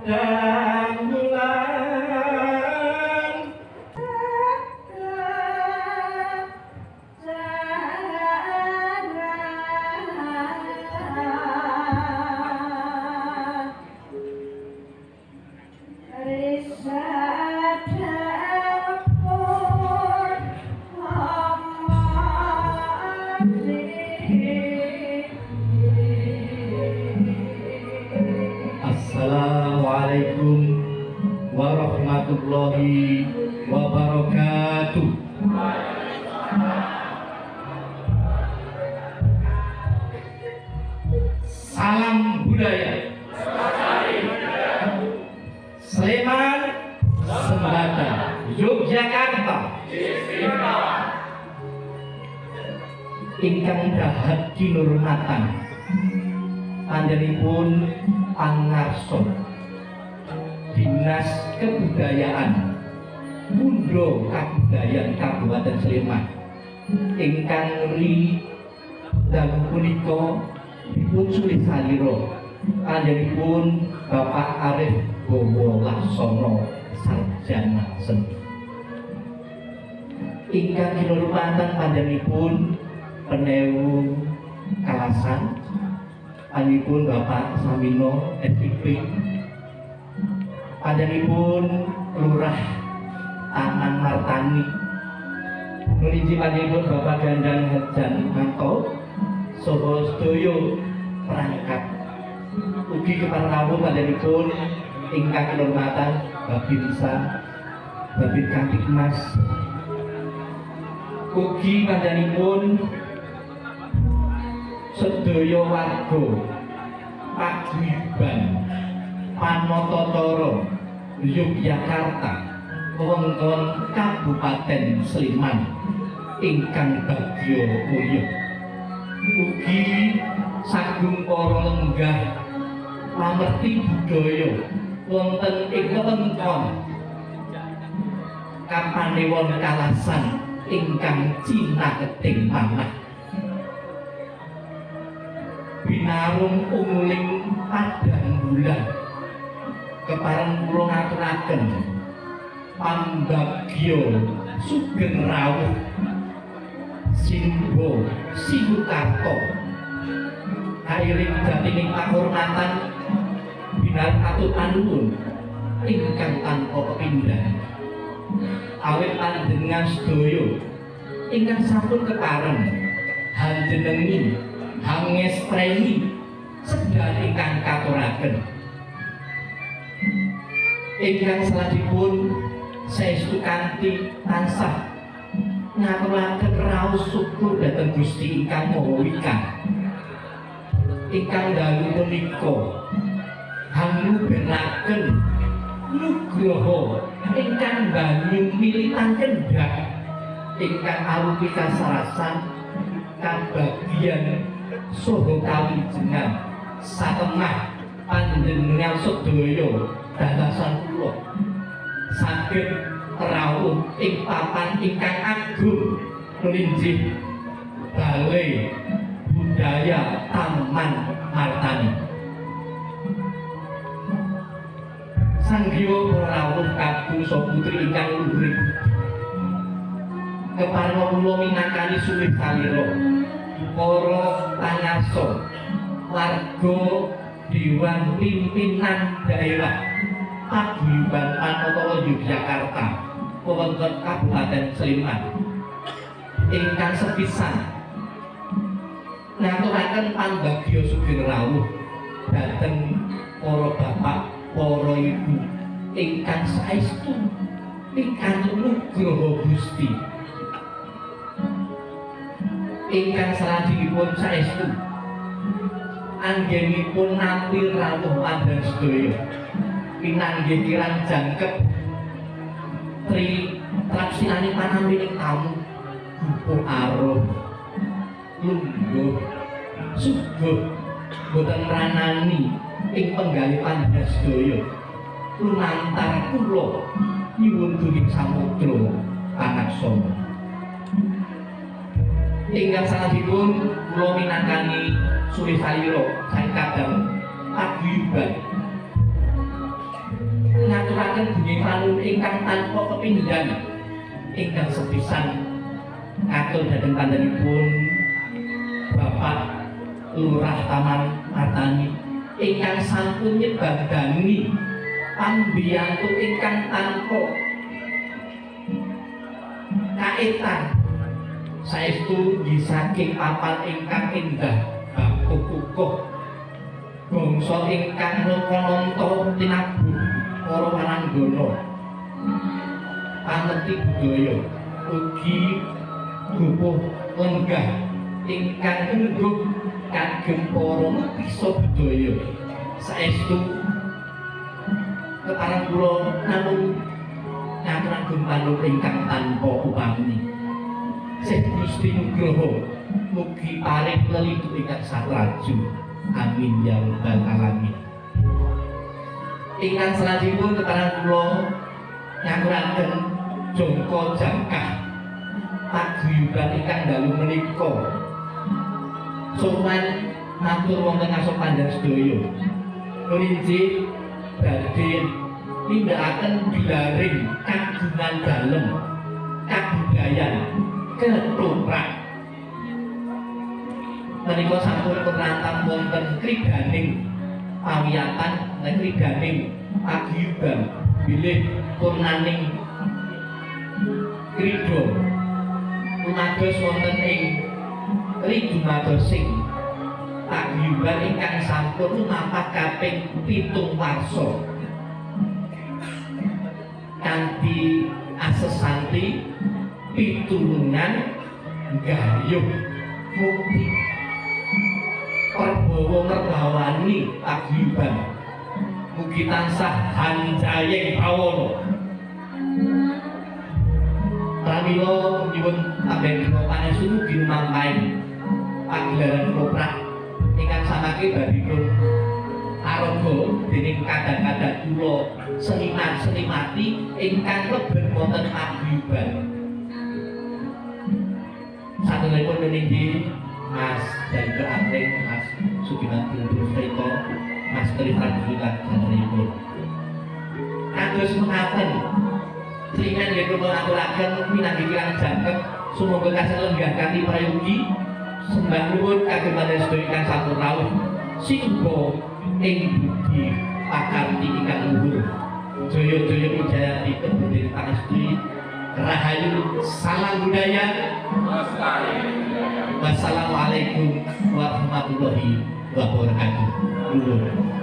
dan bulan. Assalamualaikum warahmatullahi wabarakatuh. Salam budaya Sleman, Sembada, Yogyakarta. Ingkang dahat kinurmatan panjenenganipun pangarsa Dinas Kebudayaan Mundo Kabudayaan Kabupaten Sleman ingkang ri dalu punika dipun sulih salira panjenenganipun Bapak Arif Bowo Laksono Sarjana Seni. Ingkang kinurmatan panjenenganipun Penewu Kalasan panjenenganipun Bapak Samino SPP, panjenenganipun Lurah Taman Martani, nulinji panjenenganipun Bapak Gandang Herjan Manto saha sedaya perangkat ugi keparengipun panjenenganipun ingkang kinurmatan Babinsa Babin Kamtibmas, ugi panjenenganipun sedaya warga paguyuban Panotontoro Yogyakarta wewengkon Kabupaten Sleman ingkang bagya mulya, ugi sagung para lenggah pamerti budaya wonten ing wewengkon Kapanewon Kalasan ingkang cinaketing manah binarung umuling padang bulan kepareng kula ngaturaken pambagya sugeng rawuh Simbo Sinukarto kairing jatining kahormatan binar atut anuwun ingkang tanpa pepindhan awit panjenengan sedaya ingkang sampun kepareng hanjenengi hangestreni sedaya ingkang katuraken ingkang salajengipun saestu kanthi tansah ngaturaken raos syukur dhateng Gusti ingkang Maha Wika ingkang dalu punika hanugrahaken nugraha ingkang banyu militan kendhak ingkang arupi kasarasan kabagyan saha kawijengan satemah panjenengan sedaya dadasan kula saged rawuh ing papan ingkang agung nulinjih Balai Budaya Taman Martani. Sanggya rawuh kakung saha putri ingkang luhur kepareng kula minangkani sulih salira para pangarsa warga Dewan Pimpinan Daerah Paguyuban Panotontoro Yogyakarta wewengkon Kabupaten Sleman ingkang sepisan ngaturaken pambagya sugeng rawuh dhateng para bapak para ibu ingkang saestu pikantuk nugraha Gusti ingkang salajengipun saestu anggenipun nampi rawuh pandhan sedaya pinanggih kirang jangkep tri trapsinani panampiling tamu buku aruh lungguh suguh boten ranani ing penggalih pandhan sedaya lumantar kula nyuwun duning samudra panaksana ingkang salajengipun kula minangkani sulih salira saking kadang paguyuban panuwun ingkang tanpa kepindhan ingkang sepisan atur dhateng pandhanipun Bapak Lurah Taman Martani ingkang sampun nyebabani pambiyantu ingkang tanpa kaetan saestu nggih saking papan ingkang endah kukuh bangsa ingkang nonton tinabuh para wananggana pangerti budaya ugi gupuh lenggah ingkang ngungguh kagem para bisa budaya saestu keparang kula namung ngaturaken panuwun ingkang tanpa upami Sih Gusti Nugroho mugi paring lelitu ingkang satraju amin ya rabbal alamin. Ingkang salajengipun keparang kula ngaturaken jangka jangkah paguyuban ingkang dalu menika sowan matur wonten ngarsa pandang sedaya nulinjih badhe nindakaken gilaring kagungan dalem kabudayan ketoprak menika sampun penantang wonten kridaning pawiyatan lan kridaning paguyuban bilih purnaning krida lumados wonten ing ridhumadosing paguyuban ingkang sampun lumampah kaping 7 warsa kanthi asesanti pitulungan gayuh mukti perbawa ngerbawani paguyuban mugi tansah hanjayeng pawana pramila nyuwun tambahan kula panesu mugi mampaing pagelaran koprak ingkang samangke badhipun araga dening kadang-kadang kula seniman-senimati ingkang lebet wonten paguyuban satunggalipun meninggih Mas dan Keanteng Mas Sugiman Bilbusteko Mas Trifan Julian Jatripun kados mekaten seringan nggih kula aturaken minangka kirang jangkep sumangga kasih lenggah kanthi prayogi sembah nuwun kagem panjenengan ingkang sampun rawuh singga ing budi pakarti ingkang luhur jaya-jaya wijayati kebudayaan pangestu rahayu salam budaya wassalamualaikum warahmatullahi wabarakatuh.